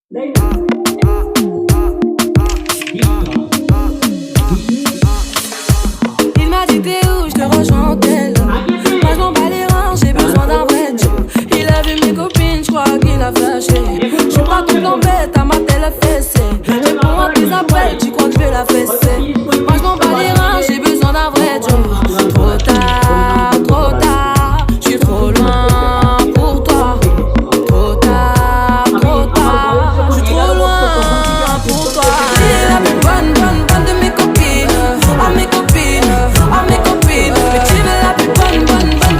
Il m'a dit t'es où, je te rejoins en tel. Moi je m'en bats les reins, j'ai besoin d'un vrai job. Il a vu mes copines, je crois qu'il a flashé. Je suis pas toute l'embête, à ma télé fessée. Réponds à tes appels, tu crois que je vais la fesser. Moi je m'en bats les reins, j'ai besoin d'un vrai job. Trop tard, je suis trop loin pour toi. Trop tard, je suis trop loin pour toi. J'ai la plus bonne de mes copines. À mes copines, à mes copines. Mais tu veux la plus bonne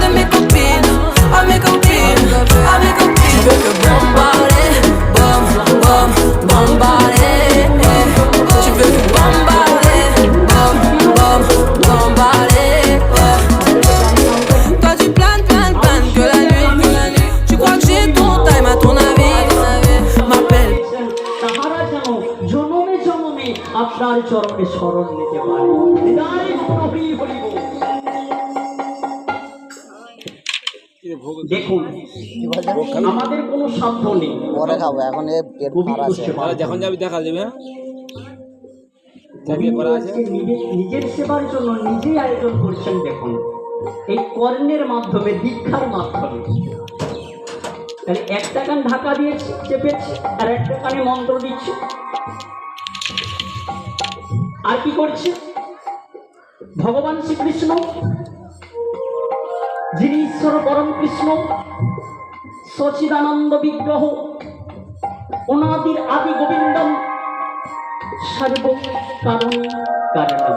de mes copines. À mes copines, à mes copines. Tu veux que bombarder, bombarder. Tu veux que bombarder, bombarder. Toi tu planes que la nuit. Tu crois que j'ai ton time à ton avis. M'appelle. তাহারা যেন জনমে জনমে আপনার চরণে শরণ নিতে পারে। হৃদয় মনোহরি হরিব। দেখুন আমাদের কোনো সাধ্য নেই, পরে খাবো এখন কবি বুঝতে পারে। যখন যাবি দেখা যাবে। কবি বলেছে, নিজের সেবার জন্য নিজেই আয়োজন করছেন। দেখুন এই কর্ণের মাধ্যমে, দীক্ষার মাধ্যমে। তাহলে একটা কান ঢাকা দিয়ে চেপেছে আর একটা কানে মন্ত্র দিচ্ছে। আর কি করছে ভগবান শ্রীকৃষ্ণ, যিনি ঈশ্বর পরম কৃষ্ণ, সচিদানন্দ বিগ্রহ, অনাদির আদি গোবিন্দম, সর্ব কারণ কারণম।